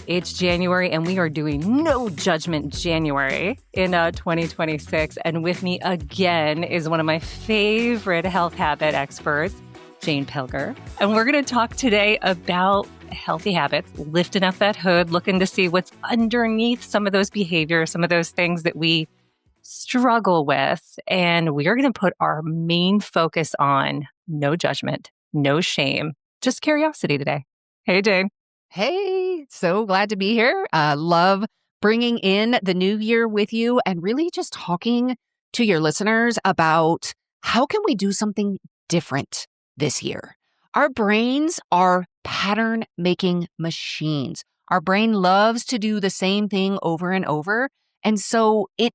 It's January, and we are doing No Judgment January in 2026. And with me again is one of my favorite health habit experts, Jane Pilger. And we're going to talk today about healthy habits, lifting up that hood, looking to see what's underneath some of those behaviors, some of those things that we struggle with. And we are going to put our main focus on no judgment, no shame, just curiosity today. Hey, Jane. Hey, so glad to be here. Love bringing in the new year with you and really just talking to your listeners about how can we do something different this year. Our brains are pattern-making machines. Our brain loves to do the same thing over and over. And so it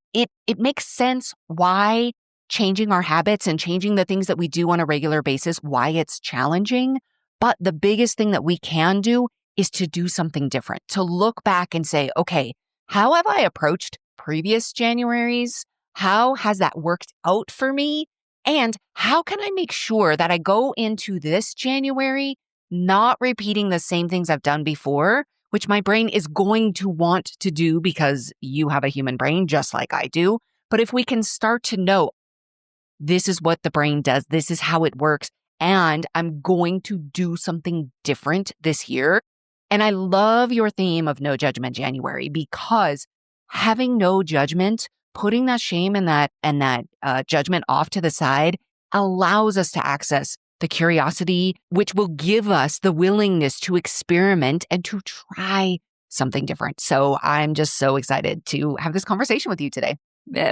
makes sense why changing our habits and changing the things that we do on a regular basis, why it's challenging. But the biggest thing that we can do is to do something different, to look back and say, okay, how have I approached previous Januaries? How has that worked out for me? And how can I make sure that I go into this January not repeating the same things I've done before, which my brain is going to want to do because you have a human brain just like I do. But if we can start to know, this is what the brain does, this is how it works, and I'm going to do something different this year. And I love your theme of No Judgment January because having no judgment, putting that shame and that judgment off to the side allows us to access the curiosity, which will give us the willingness to experiment and to try something different. So I'm just so excited to have this conversation with you today.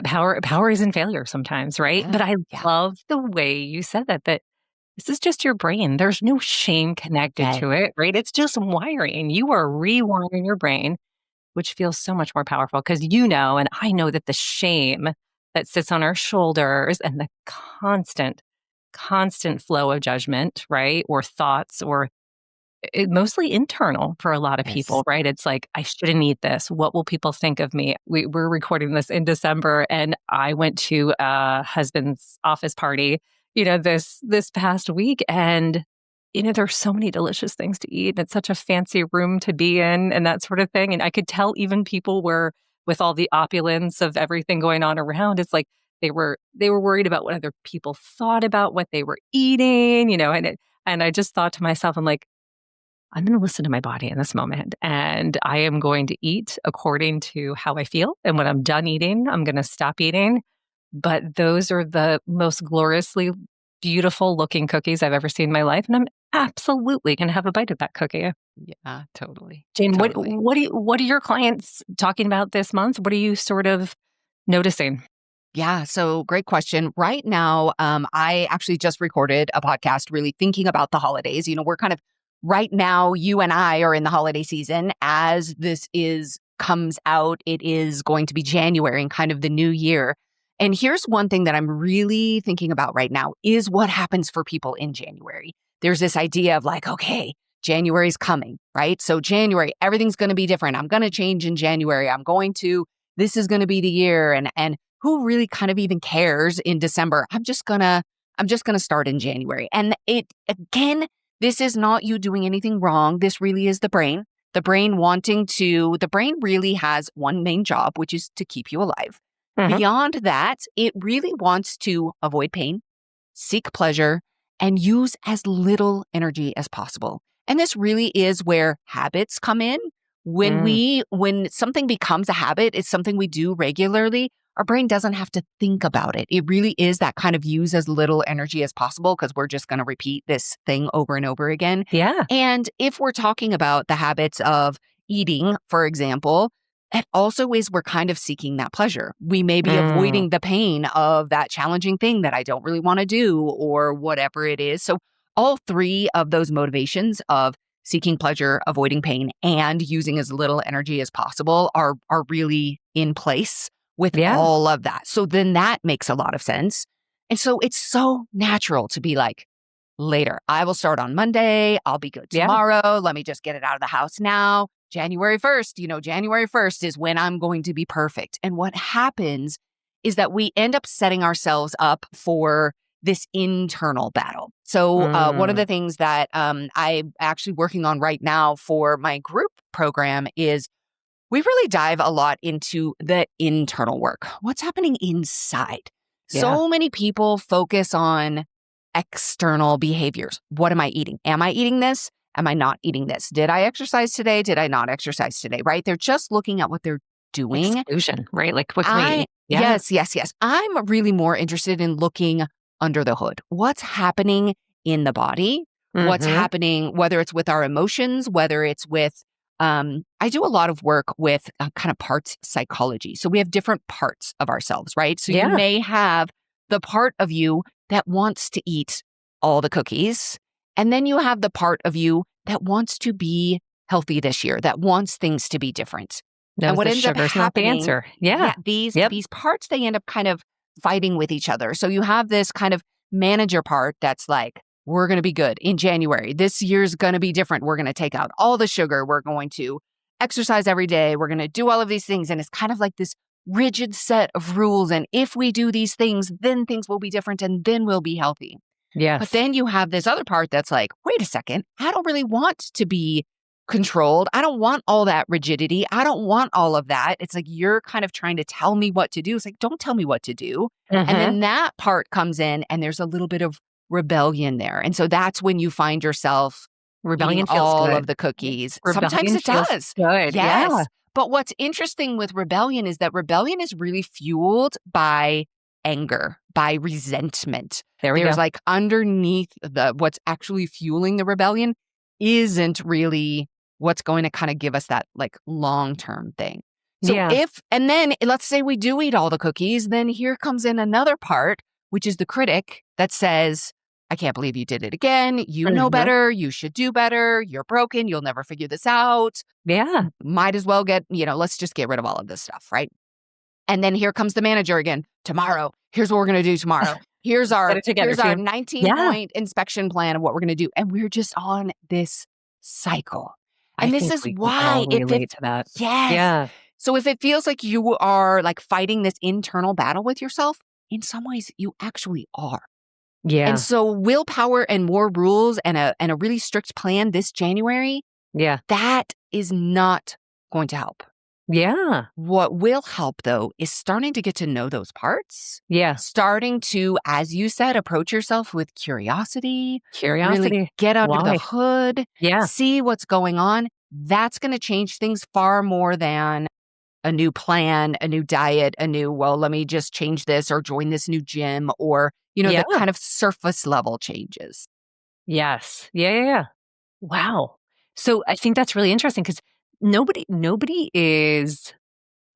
Power is in failure sometimes, right? Yeah, But I yeah. love the way you said that this is just your brain. There's no shame connected to it, right? It's just wiring. You are rewiring your brain, which feels so much more powerful because and I know that the shame that sits on our shoulders and the constant flow of judgment, right? Or thoughts or mostly internal for a lot of people, right? It's like, I shouldn't eat this. What will people think of me? We're recording this in December and I went to a husband's office party, this past week. And, there's so many delicious things to eat. It's such a fancy room to be in and that sort of thing. And I could tell even people were, with all the opulence of everything going on around, it's like they were worried about what other people thought about what they were eating, and I just thought to myself, I'm like, I'm going to listen to my body in this moment and I am going to eat according to how I feel. And when I'm done eating, I'm going to stop eating. But those are the most gloriously beautiful looking cookies I've ever seen in my life. And I'm absolutely going to have a bite of that cookie. Yeah, totally. Jane, Totally. what are your clients talking about this month? What are you sort of noticing? Yeah, so great question. Right now, I actually just recorded a podcast really thinking about the holidays. We're kind of right now, you and I are in the holiday season. As this comes out, it is going to be January and kind of the new year. And here's one thing that I'm really thinking about right now is what happens for people in January. There's this idea of like, okay, January's coming, right? So January, everything's going to be different. I'm going to change in January. This is going to be the year. And who really kind of even cares in December? I'm just gonna start in January. And this is not you doing anything wrong. This really is the brain. The brain really has one main job, which is to keep you alive. Mhm. Beyond that, it really wants to avoid pain, seek pleasure, and use as little energy as possible. And this really is where habits come in. When something becomes a habit, it's something we do regularly, our brain doesn't have to think about it. It really is that kind of use as little energy as possible because we're just going to repeat this thing over and over again. Yeah. And if we're talking about the habits of eating, for example, it also is we're kind of seeking that pleasure. We may be avoiding the pain of that challenging thing that I don't really want to do or whatever it is. So all three of those motivations of seeking pleasure, avoiding pain, and using as little energy as possible are really in place with all of that. So then that makes a lot of sense. And so it's so natural to be like, later, I will start on Monday. I'll be good tomorrow. Let me just get it out of the house now. January 1st, January 1st is when I'm going to be perfect. And what happens is that we end up setting ourselves up for this internal battle. So one of the things that I'm actually working on right now for my group program is we really dive a lot into the internal work. What's happening inside? Yeah. So many people focus on external behaviors. What am I eating? Am I eating this? Am I not eating this? Did I exercise today? Did I not exercise today? Right? They're just looking at what they're doing. Exclusion, right? Like, what can we eat? Yeah. Yes. I'm really more interested in looking under the hood. What's happening in the body? What's Mm-hmm. happening, whether it's with our emotions, whether it's with, I do a lot of work with kind of parts psychology. So we have different parts of ourselves, right? So you Yeah. may have the part of you that wants to eat all the cookies. And then you have the part of you that wants to be healthy this year, that wants things to be different. And Knows what that ends up sugar's not the happening, answer. Yeah. Yep. these parts, they end up kind of fighting with each other. So you have this kind of manager part that's like, we're going to be good in January. This year's going to be different. We're going to take out all the sugar. We're going to exercise every day. We're going to do all of these things. And it's kind of like this rigid set of rules. And if we do these things, then things will be different and then we'll be healthy. But Yes. then you have this other part that's like, wait a second, I don't really want to be controlled. I don't want all that rigidity. I don't want all of that. It's like you're kind of trying to tell me what to do. It's like, don't tell me what to do. And Mm-hmm. then that part comes in and there's a little bit of rebellion there. And so that's when you find yourself eating Rebellion feels all good. of the cookies. Sometimes Rebellion it feels does. good. Yeah. Yes. But what's interesting with rebellion is that rebellion is really fueled by anger, by resentment. There we There's go. like underneath what's actually fueling the rebellion isn't really what's going to kind of give us that like long-term thing. So Yeah. and then let's say we do eat all the cookies, then here comes in another part, which is the critic that says, I can't believe you did it again. You know Mm-hmm. better. You should do better. You're broken. You'll never figure this out. Yeah. Might as well let's just get rid of all of this stuff, right? And then here comes the manager again. Tomorrow, here's what we're going to do tomorrow. Here's Get our it together, 19 Yeah. point inspection plan of what we're going to do. And we're just on this cycle. I And this think is we can all why relate to that. yes. Yeah. So if it feels like you are like fighting this internal battle with yourself, in some ways you actually are. And Yeah. so willpower and more rules and a really strict plan this January, Yeah. that is not going to help. Yeah. What will help though is starting to get to know those parts, Yeah. starting to, as you said, approach yourself with curiosity, really Curiosity. get under the Why? hood, Yeah. see what's going on. That's going to change things far more than a new plan, a new diet, well, let me just change this or join this new gym or, Yeah. the kind of surface level changes. Yes. Yeah. Wow. So I think that's really interesting because nobody is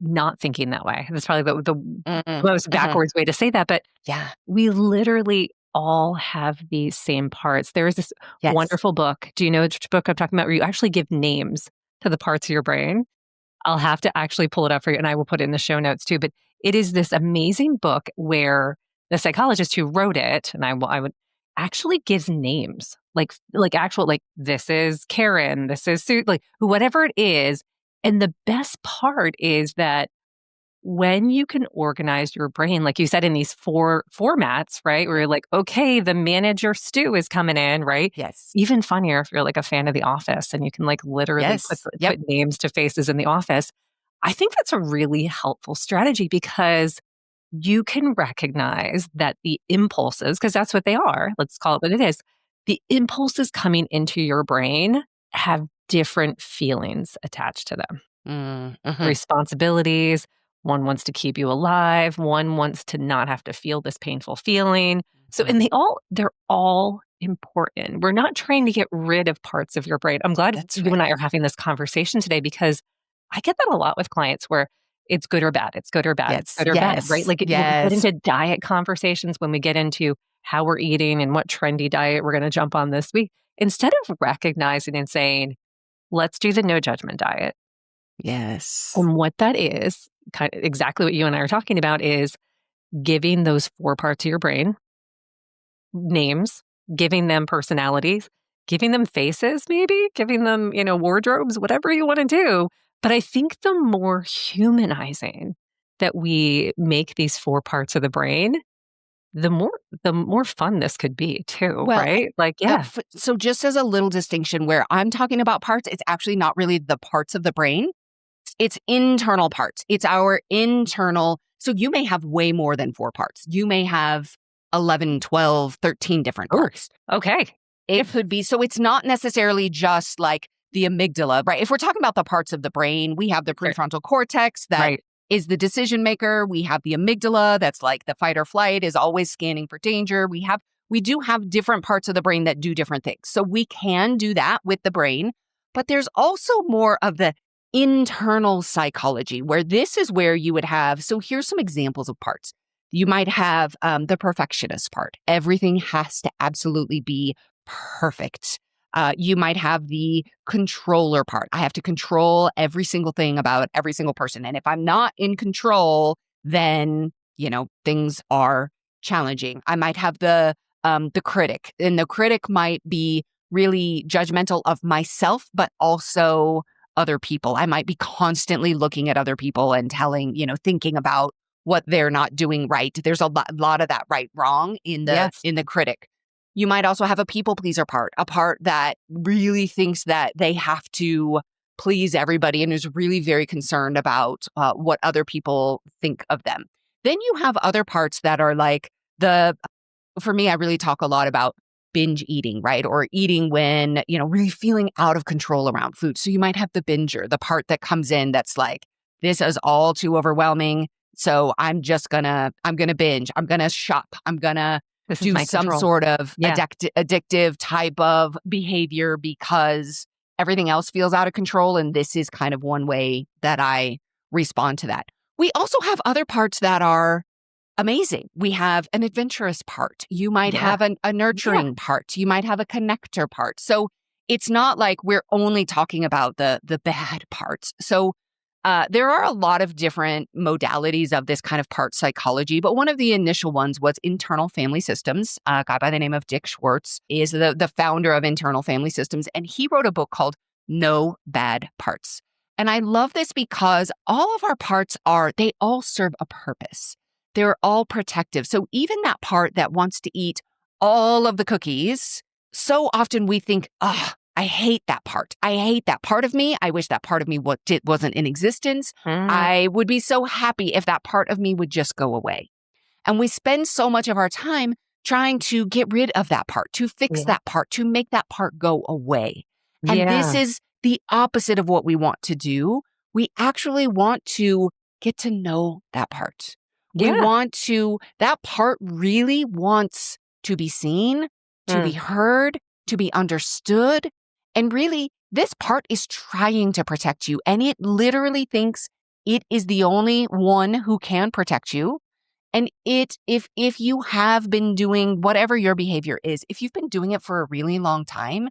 not thinking that way. That's probably the Mm-mm, most mhm. backwards way to say that, but Yeah. we literally all have these same parts. There is this Yes. wonderful book. Do you know which book I'm talking about? Where you actually give names to the parts of your brain. I'll have to actually pull it up for you, and I will put it in the show notes too. But it is this amazing book where the psychologist who wrote it, and I would actually gives names, like actual, like this is Karen, this is Sue, like whatever it is. And the best part is that when you can organize your brain, like you said, in these four formats, right? Where you're like, okay, the manager stew is coming in, right? Yes. Even funnier if you're like a fan of The Office and you can like literally Yes. put Yep. names to faces in The Office. I think that's a really helpful strategy because you can recognize that the impulses, because that's what they are, let's call it what it is, the impulses coming into your brain have different feelings attached to them, Mm-hmm. responsibilities. One wants to keep you alive. One wants to not have to feel this painful feeling. So, and they're all important. We're not trying to get rid of parts of your brain. I'm glad That's you and I right. are having this conversation today because I get that a lot with clients where it's good or bad. It's good or bad. It's Yes. good or bad, right? Yes. Like when we get Yes. into diet conversations, when we get into how we're eating and what trendy diet we're going to jump on this week, instead of recognizing and saying, let's do the no judgment diet. Yes. And what that is, kind of exactly what you and I are talking about, is giving those four parts of your brain names, giving them personalities, giving them faces, maybe giving them, wardrobes, whatever you want to do. But I think the more humanizing that we make these four parts of the brain, the more fun this could be too, Well, right? Like, yeah, so just as a little distinction, where I'm talking about parts, it's actually not really the parts of the brain. It's internal parts. It's our internal. So you may have way more than 4 parts. You may have 11, 12, 13 different oh, parts. okay, It could be. So it's not necessarily just like the amygdala, right? If we're talking about the parts of the brain, we have the sure. prefrontal cortex that Right. is the decision maker. We have the amygdala that's like the fight or flight, is always scanning for danger. We do have different parts of the brain that do different things. So we can do that with the brain, but there's also more of the internal psychology where this is where you would have. So here's some examples of parts. You might have the perfectionist part. Everything has to absolutely be perfect. You might have the controller part. I have to control every single thing about every single person. And if I'm not in control, then, things are challenging. I might have the critic, and the critic might be really judgmental of myself, but also other people. I might be constantly looking at other people and thinking about what they're not doing right. There's a lot of that right wrong Yes. in the critic. You might also have a people pleaser part, a part that really thinks that they have to please everybody and is really very concerned about what other people think of them. Then you have other parts that are like for me, I really talk a lot about binge eating, right? Or eating when, really feeling out of control around food. So you might have the binger, the part that comes in that's like, this is all too overwhelming. So I'm going to binge. I'm going to shop. I'm going to This is do my some control. sort of Yeah. addictive type of behavior because everything else feels out of control. And this is kind of one way that I respond to that. We also have other parts that are amazing. We have an adventurous part. You might Yeah. have a nurturing part. You might have a connector part. So it's not like we're only talking about the bad parts. So there are a lot of different modalities of this kind of part psychology, but one of the initial ones was internal family systems. A guy by the name of Dick Schwartz is the founder of internal family systems, and he wrote a book called No Bad Parts. And I love this because all of our parts they all serve a purpose. They're all protective. So even that part that wants to eat all of the cookies, so often we think, I hate that part. I hate that part of me. I wish that part of me wasn't in existence. Mm, I would be so happy if that part of me would just go away. And we spend so much of our time trying to get rid of that part, to fix yeah. that part, to make that part go away. And this Yeah. is the opposite of what we want to do. We actually want to get to know that part. Yeah. That part really wants to be seen, to be Mm, heard, to be understood. And really, this part is trying to protect you. And it literally thinks it is the only one who can protect you. And if you have been doing whatever your behavior is, if you've been doing it for a really long time,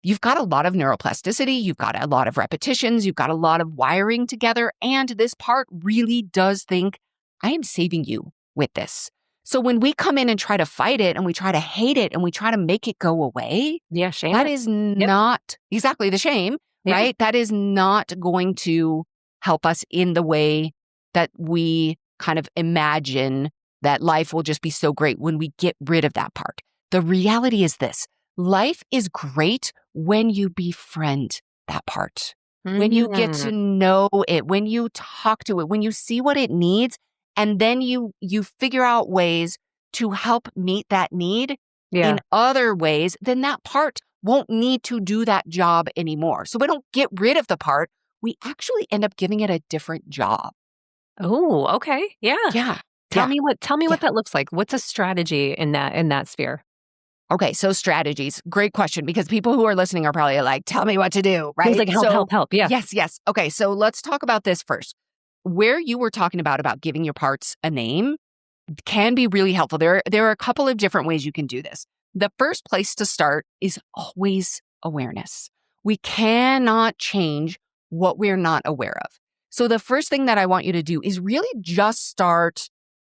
you've got a lot of neuroplasticity, you've got a lot of repetitions, you've got a lot of wiring together. And this part really does think, I am saving you with this. So when we come in and try to fight it and we try to hate it and we try to make it go away, yeah. Shame that it. is Yep. not exactly the shame, Yeah. right? That is not going to help us in the way that we kind of imagine that life will just be so great when we get rid of that part. The reality is this: life is great when you befriend that part, when you get Mm, to know it, when you talk to it, when you see what it needs, and then you figure out ways to help meet that need yeah. in other ways, then that part won't need to do that job anymore. So we don't get rid of the part. We actually end up giving it a different job. Oh, okay. Yeah. Yeah. Tell Yeah. me what Yeah. that looks like. What's a strategy in that sphere? Okay. So strategies. Great question, because people who are listening are probably like, tell me what to do. He's Right. like, help, So help, help. Yeah. yes, yes. Okay. So let's talk about this first. Where you were talking about giving your parts a name can be really helpful. There are a couple of different ways you can do this. The first place to start is always awareness. We cannot change what we're not aware of. So the first thing that I want you to do is really just start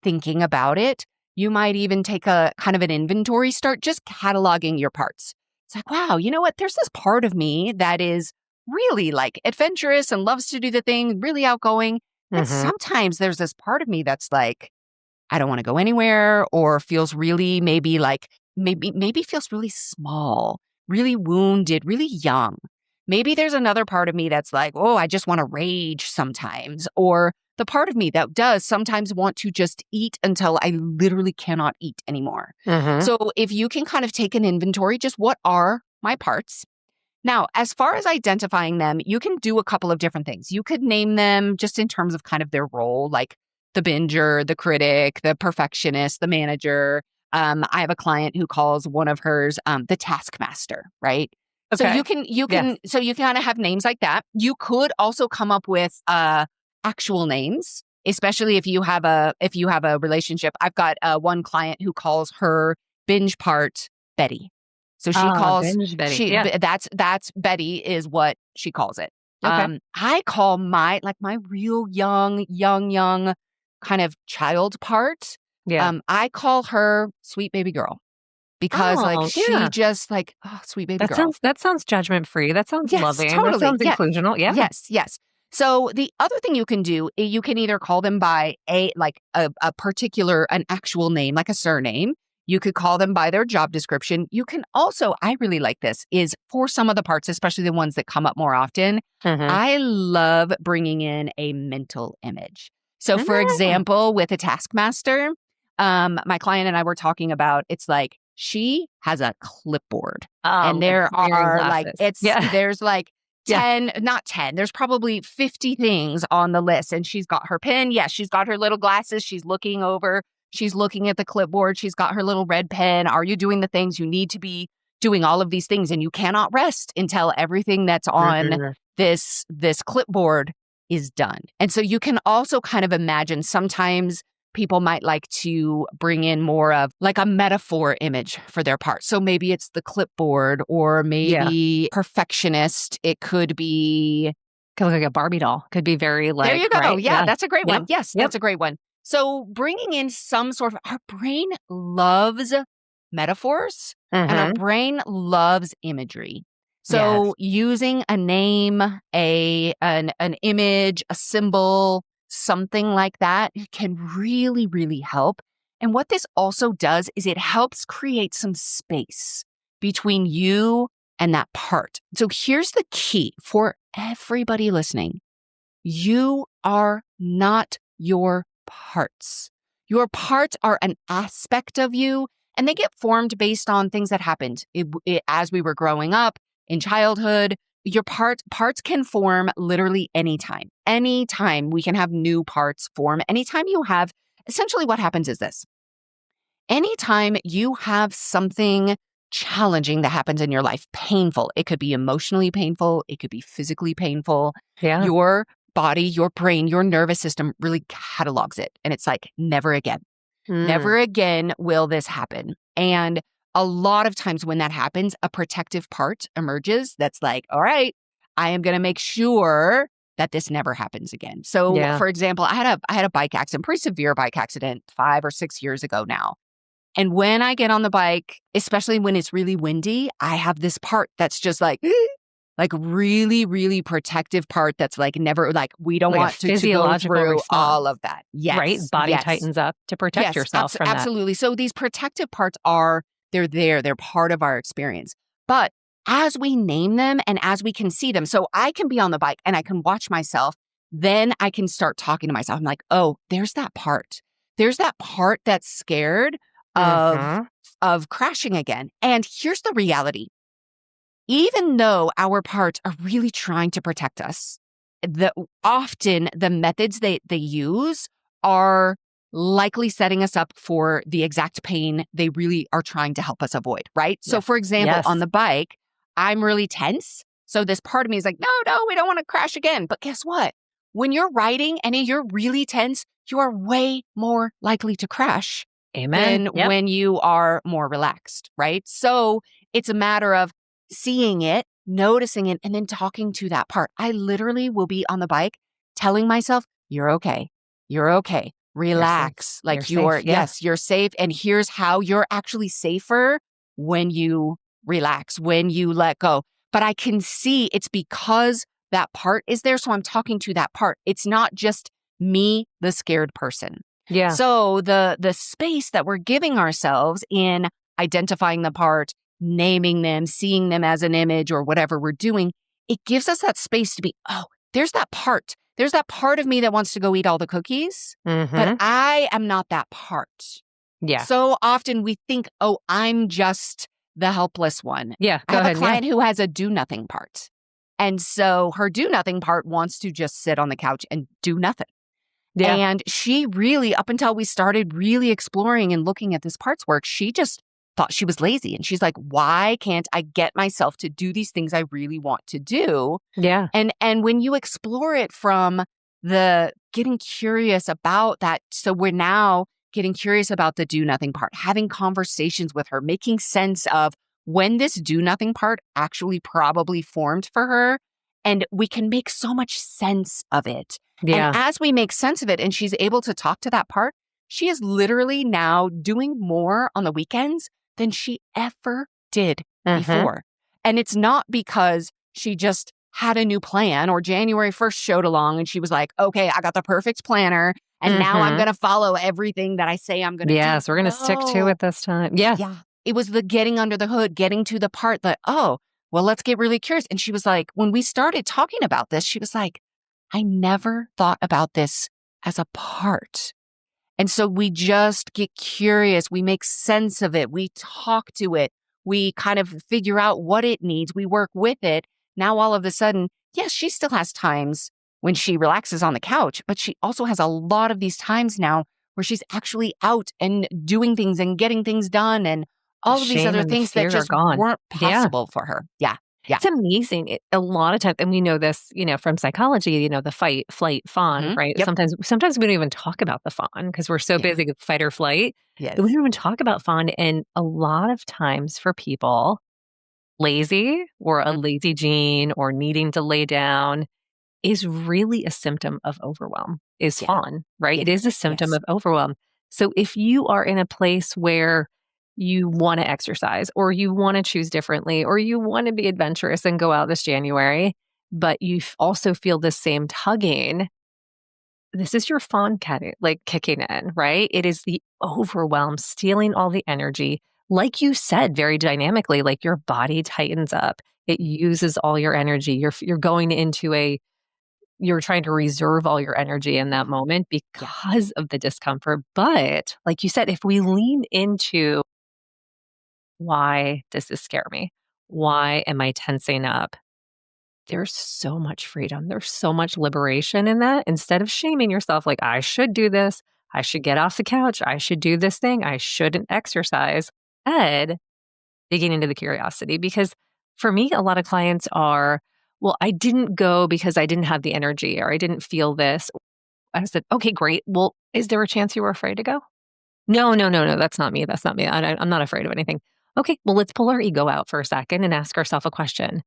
thinking about it. You might even take a kind of an inventory, start just cataloging your parts. It's like, wow, you know what? There's this part of me that is really like adventurous and loves to do the thing, really outgoing. And Mm-hmm. sometimes there's this part of me that's like, I don't want to go anywhere, or feels really maybe feels really small, really wounded, really young. Maybe there's another part of me that's like, oh, I just want to rage sometimes. Or the part of me that does sometimes want to just eat until I literally cannot eat anymore. Mm-hmm. So if you can kind of take an inventory, just what are my parts? Now, as far as identifying them, you can do a couple of different things. You could name them just in terms of kind of their role, like the binger, the critic, the perfectionist, the manager. I have a client who calls one of hers the taskmaster, right? So Okay. Yes. so you kind of have names like that. You could also come up with actual names, especially if you have a relationship. I've got one client who calls her binge part Betty. So she Ah, calls binge Betty. Yeah. that's Betty is what she calls it. Okay. I call my real young kind of child part. Yeah. I call her sweet baby girl because like Oh, she yeah. just like, oh, sweet baby girl. That sounds judgment free. That sounds Yes, loving. That totally. sounds inclusional. Yeah. Yes. So the other thing you can do, you can either call them by a particular, an actual name, like a surname. You could call them by their job description. You can also, I really like this, is for some of the parts, especially the ones that come up more often, Mm-hmm. I love bringing in a mental image. So for Ah. example, with a taskmaster, my client and I were talking about, it's like she has a clipboard. And Like there wearing are like, glasses. Yeah. there's like Yeah. 10, not 10, there's probably 50 things on the list. And she's got her pen. Yes, she's got her little glasses. She's looking over. She's looking at the clipboard. She's got her little red pen. Are you doing the things you need to be doing all of these things? And you cannot rest until everything that's on Mhm. this clipboard is done. And so you can also kind of imagine sometimes people might like to bring in more of like a metaphor image for their part. So maybe it's the clipboard or Yeah. maybe perfectionist. It could be, Could look like a Barbie doll. Could be very there like, you go. right? Yeah, Yeah. that's a great Yep. one. Yes, Yep. that's a great one. So bringing in some sort of, our brain loves metaphors and our Mm-hmm. brain loves imagery. Yes. So using a name, an image, a symbol, something like that can really, really help. And what this also does is it helps create some space between you and that part. So here's the key for everybody listening. You are not your parts. Your parts are an aspect of you, and they get formed based on things that happened as we were growing up in childhood. Your parts can form literally anytime. Anytime we can have new parts form. Anytime you have, essentially what happens is this. Anytime you have something challenging that happens in your life, painful, it could be emotionally painful, it could be physically painful, Yeah. your body, your brain, your nervous system really catalogs it. And it's like, never again. Mm. Never again will this happen. And a lot of times when that happens, a protective part emerges that's like, all right, I am going to make sure that this never happens again. So, Yeah. for example, I had a bike accident, pretty severe bike accident 5 or 6 years ago now. And when I get on the bike, especially when it's really windy, I have this part that's just like really, really protective part that's like never, like we don't Like a want to go physiological through response, all of that. right? Yes, Body yes, tightens up to protect yes, yourself from that. absolutely. So these protective parts they're there, they're part of our experience. But as we name them and as we can see them, so I can be on the bike and I can watch myself, then I can start talking to myself. I'm like, oh, there's that part. There's that part that's scared of Mm-hmm. crashing again. And here's the reality. Even though our parts are really trying to protect us, often the methods they use are likely setting us up for the exact pain they really are trying to help us avoid, right? So Yes. for example, on Yes. the bike, I'm really tense. So this part of me is like, no, we don't want to crash again. But guess what? When you're riding and you're really tense, you are way more likely to crash Amen. than Yep. when you are more relaxed, right? So it's a matter of seeing it, noticing it, and then talking to that part. I literally will be on the bike telling myself, you're okay. You're okay. You're safe. Relax. You're Like safe. Yeah. yes, you're safe. And here's how you're actually safer when you relax, when you let go. But I can see it's because that part is there. So I'm talking to that part. It's not just me, the scared person. Yeah. So the space that we're giving ourselves in identifying the part, naming them, seeing them as an image or whatever we're doing, it gives us that space to be, oh, there's that part. There's that part of me that wants to go eat all the cookies, but Mm-hmm. I am not that part. Yeah. So often we think, oh, I'm just the helpless one. Yeah. I Go have a ahead. Yeah. client who has a do nothing part. And so her do nothing part wants to just sit on the couch and do nothing. Yeah. And she really, up until we started really exploring and looking at this parts work, she just thought she was lazy. And she's like, why can't I get myself to do these things I really want to do? Yeah. And when you explore it from the getting curious about that, so we're now getting curious about the do nothing part, having conversations with her, making sense of when this do nothing part actually probably formed for her. And we can make so much sense of it. And Yeah. as we make sense of it and she's able to talk to that part, she is literally now doing more on the weekends than she ever did Mm-hmm. before. And it's not because she just had a new plan or January 1st showed along and she was like, okay, I got the perfect planner and now I'm Mm-hmm. going to follow everything that I say I'm going to do. Yes, we're gonna stick to No. it this time. Yeah. Yeah. It was the getting under the hood, getting to the part that, oh, well, let's get really curious. And she was like, when we started talking about this, she was like, I never thought about this as a part. And so we just get curious. We make sense of it. We talk to it. We kind of figure out what it needs. We work with it. Now, all of a sudden, yes, she still has times when she relaxes on the couch, but she also has a lot of these times now where she's actually out and doing things and getting things done and The all of these shame other and the things that fear are just gone. weren't Yeah. possible for her. Yeah. Yeah. It's amazing. A lot of times, and we know this, from psychology, the fight, flight, fawn, right? Yep. Sometimes we don't even talk about the fawn because we're so Yeah. busy with fight or flight that we Yes. don't even talk about fawn. And a lot of times for people, lazy or a Mhm. lazy gene or needing to lay down is really a symptom of overwhelm, is Yeah. fawn, right? It Yes. is a symptom Yes. of overwhelm. So if you are in a place where you want to exercise or you want to choose differently or you want to be adventurous and go out this January, but you also feel the same tugging, this is your fawn like kicking in, right? It is the overwhelm stealing all the energy. Like you said, very dynamically, like your body tightens up. It uses all your energy. You're going into you're trying to reserve all your energy in that moment Yeah. because of the discomfort. But like you said, if we lean into why does this scare me? Why am I tensing up? There's so much freedom. There's so much liberation in that. Instead of shaming yourself, like, I should do this. I should get off the couch. I should do this thing. I shouldn't exercise. Ed, digging into the curiosity. Because for me, a lot of clients are, well, I didn't go because I didn't have the energy or I didn't feel this. I said, okay, great. Well, is there a chance you were afraid to go? No, no, no, no. That's not me. That's not me. I'm not afraid of anything. Okay, well, let's pull our ego out for a second and ask ourselves a question.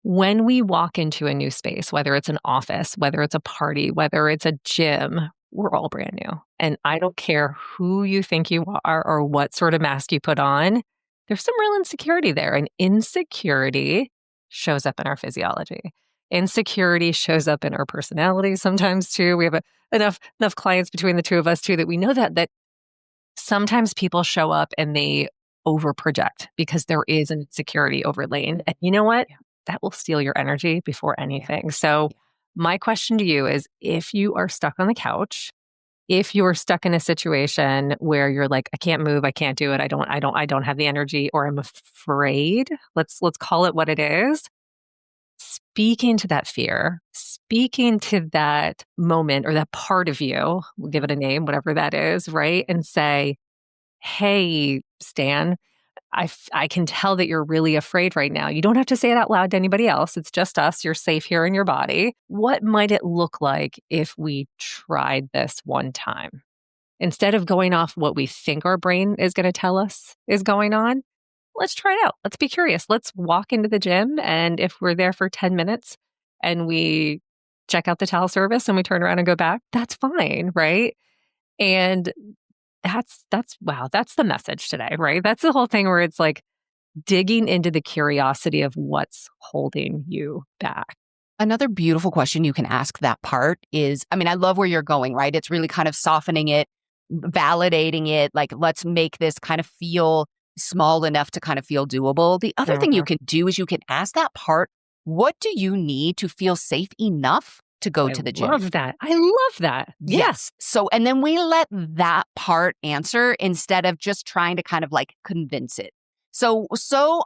When we walk into a new space, whether it's an office, whether it's a party, whether it's a gym, we're all brand new. And I don't care who you think you are or what sort of mask you put on, there's some real insecurity there. And insecurity shows up in our physiology. Insecurity shows up in our personality sometimes too. We have enough clients between the two of us too that we know that sometimes people show up and they overproject because there is an insecurity overlaying. And you know what? Yeah. That will steal your energy before anything. So, my question to you is if you are stuck on the couch, if you're stuck in a situation where you're like, I can't move, I can't do it, I don't have the energy, or I'm afraid, let's call it what it is. Speaking to that fear, speaking to that moment or that part of you, we'll give it a name, whatever that is, right? And say, hey, Stan, I can tell that you're really afraid right now. You don't have to say it out loud to anybody else. It's just us. You're safe here in your body. What might it look like if we tried this one time? Instead of going off what we think our brain is going to tell us is going on, let's try it out. Let's be curious. Let's walk into the gym. And if we're there for 10 minutes and we check out the towel service and we turn around and go back, that's fine. Right. And wow, that's the message today, right? That's the whole thing where it's like digging into the curiosity of what's holding you back. Another beautiful question you can ask that part is, I mean, I love where you're going, right? It's really kind of softening it, validating it. Like, let's make this kind of feel small enough to kind of feel doable. The other thing you Mhm. can do is you can ask that part, what do you need to feel safe enough to go I to the gym? love that. I love that. Yeah. Yes. So, and then we let that part answer instead of just trying to kind of like convince it. So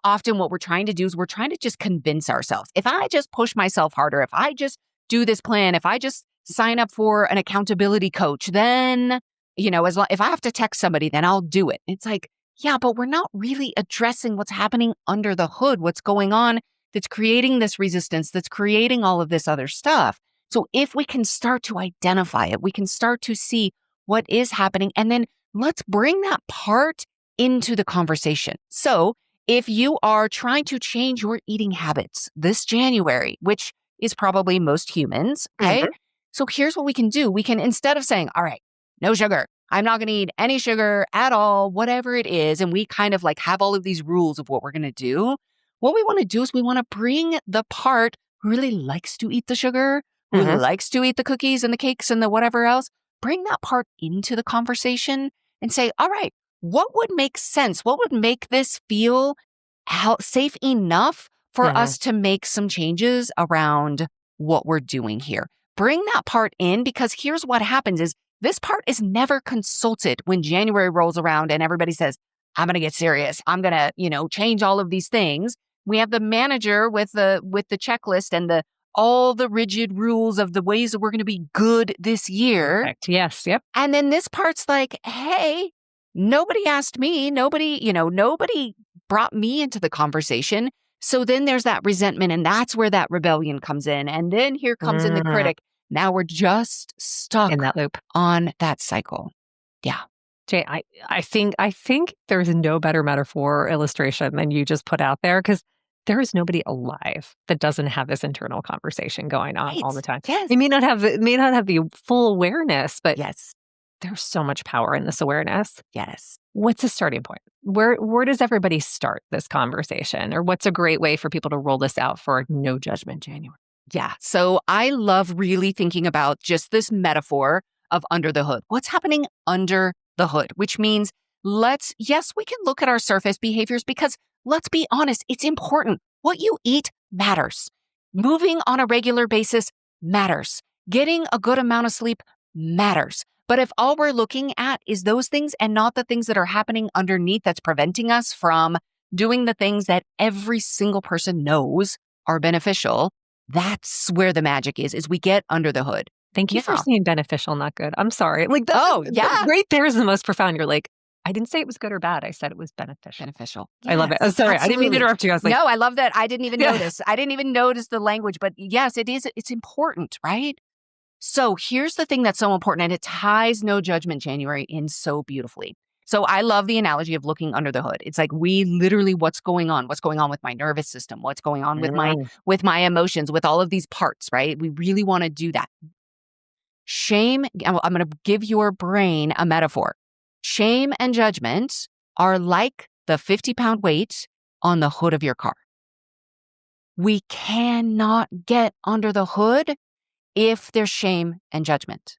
often what we're trying to do is we're trying to just convince ourselves. If I just push myself harder, if I just do this plan, if I just sign up for an accountability coach, then, if I have to text somebody, then I'll do it. It's like, yeah, but we're not really addressing what's happening under the hood, what's going on that's creating this resistance, that's creating all of this other stuff. So if we can start to identify it, we can start to see what is happening, and then let's bring that part into the conversation. So if you are trying to change your eating habits this January, which is probably most humans, okay? Mhm. So here's what we can do. We can, instead of saying, all right, no sugar, I'm not going to eat any sugar at all, whatever it is, and we kind of like have all of these rules of what we're going to do. What we want to do is we want to bring the part who really likes to eat the sugar, who Mhm. likes to eat the cookies and the cakes and the whatever else, bring that part into the conversation and say, all right, what would make sense? What would make this feel safe enough for Mhm. us to make some changes around what we're doing here? Bring that part in, because here's what happens is this part is never consulted when January rolls around and everybody says, I'm going to get serious. I'm going to, change all of these things. We have the manager with the checklist and all the rigid rules of the ways that we're going to be good this year. Perfect. Yes. Yep. And then this part's like, hey, nobody asked me. Nobody brought me into the conversation. So then there's that resentment, and that's where that rebellion comes in. And then here comes in the Mm. critic. Now we're just In stuck that loop. on that cycle. Yeah. Jay, I think there's no better metaphor or illustration than you just put out there, because there is nobody alive that doesn't have this internal conversation going on all Right. the time. Yes. It may not have the full awareness, but Yes. there's so much power in this awareness. Yes. What's the starting point? Where does everybody start this conversation? Or what's a great way for people to roll this out for No Judgment January? Yeah. So I love really thinking about just this metaphor of under the hood. What's happening under the hood? Which means yes, we can look at our surface behaviors, because let's be honest, it's important. What you eat matters. Moving on a regular basis matters. Getting a good amount of sleep matters. But if all we're looking at is those things and not the things that are happening underneath that's preventing us from doing the things that every single person knows are beneficial, that's where the magic is we get under the hood. Thank you for Yeah. saying beneficial, not good. I'm sorry. Like that, Oh, yeah. right there is the most profound. You're like, I didn't say it was good or bad. I said it was beneficial. Beneficial. I love it. Oh, Yes, sorry. I didn't mean to absolutely. interrupt you. I was like, No, I love that. I didn't even yeah. notice. I didn't even notice the language, but yes, it is. It's important, right? So here's the thing that's so important, and it ties No Judgment January in so beautifully. So I love the analogy of looking under the hood. It's like we literally, what's going on with my nervous system, what's going on Mm. with my emotions, with all of these parts, right? We really want to do that. Shame, I'm going to give your brain a metaphor. Shame and judgment are like the 50-pound weight on the hood of your car. We cannot get under the hood if there's shame and judgment.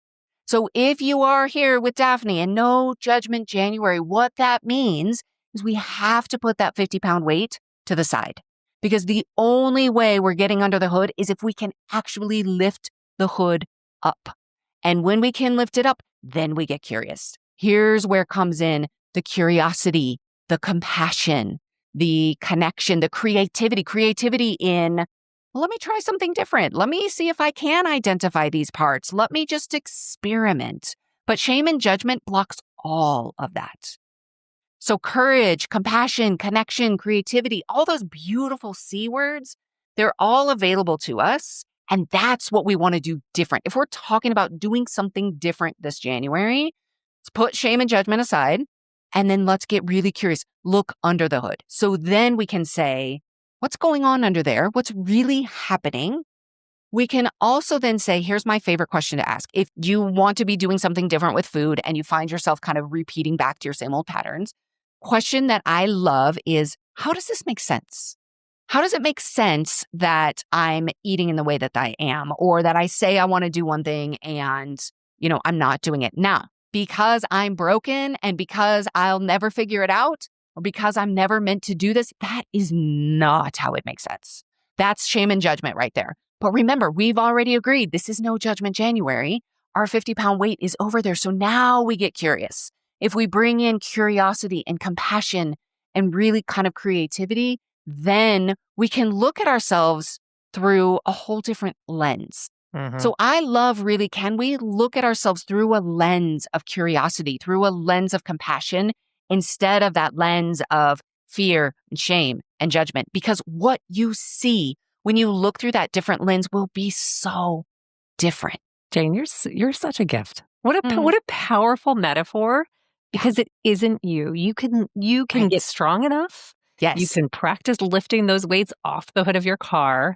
So if you are here with Daphne and No Judgment January, what that means is we have to put that 50-pound weight to the side, because the only way we're getting under the hood is if we can actually lift the hood up. And when we can lift it up, then we get curious. Here's where comes in the curiosity, the compassion, the connection, the creativity in, well, let me try something different. Let me see if I can identify these parts. Let me just experiment. But shame and judgment blocks all of that. So courage, compassion, connection, creativity, all those beautiful C words, they're all available to us. And that's what we want to do different. If we're talking about doing something different this January, let's put shame and judgment aside, and then let's get really curious. Look under the hood. So then we can say, what's going on under there? What's really happening? We can also then say, here's my favorite question to ask. If you want to be doing something different with food and you find yourself kind of repeating back to your same old patterns, question that I love is, how does this make sense? how does it make sense that I'm eating in the way that I am, or that I say I want to do one thing and, I'm not doing it now because I'm broken and because I'll never figure it out or because I'm never meant to do this? That is not how it makes sense. That's shame and judgment right there. But remember, we've already agreed this is no judgment January. Our 50-pound weight is over there. So now we get curious. If we bring in curiosity and compassion and really kind of creativity, then we can look at ourselves through a whole different lens. So I love really, can we look at ourselves through a lens of curiosity, through a lens of compassion, instead of that lens of fear and shame and judgment? Because what you see when you look through that different lens will be so different. Jane, you're such a gift. What a powerful metaphor, because it isn't you. You can get strong enough. Yes. You can practice lifting those weights off the hood of your car.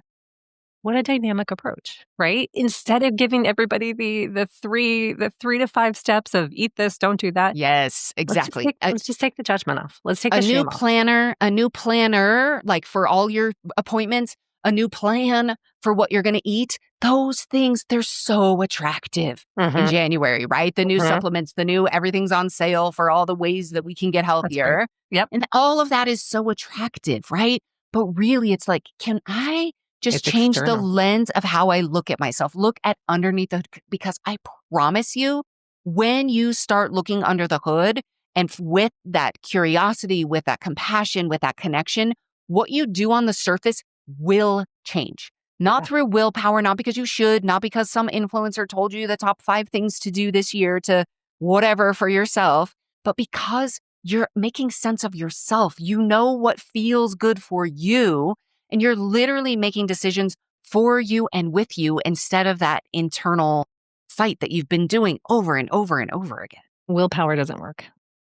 What a dynamic approach, right? Instead of giving everybody the 3 to 5 steps of eat this, don't do that. Yes, exactly. Let's just take the judgment off. Let's take a the shame off. A new planner, like for all your appointments, a new plan for what you're going to eat. Those things, they're so attractive in January, right? The new supplements, the new everything's on sale for all the ways that we can get healthier. Right. Yep. And all of that is so attractive, right? But really, it's like, can I just change the lens of how I look at myself, look at underneath because I promise you, when you start looking under the hood and with that curiosity, with that compassion, with that connection, what you do on the surface will change. Not through willpower, not because you should, not because some influencer told you the top 5 things to do this year to whatever for yourself, but because you're making sense of yourself. You know what feels good for you. And you're literally making decisions for you and with you instead of that internal fight that you've been doing over and over and over again. Willpower doesn't work.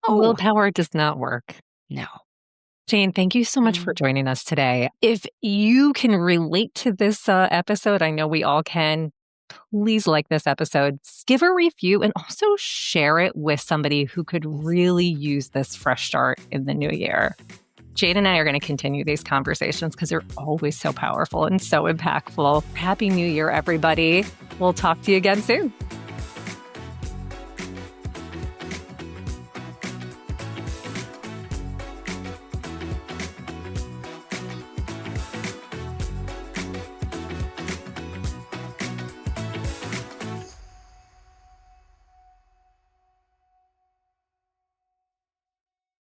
Willpower does not work. No. Jane, thank you so much for joining us today. If you can relate to this episode, I know we all can, please like this episode, give a review, and also share it with somebody who could really use this fresh start in the new year. Jade and I are going to continue these conversations because they're always so powerful and so impactful. Happy New Year, everybody. We'll talk to you again soon.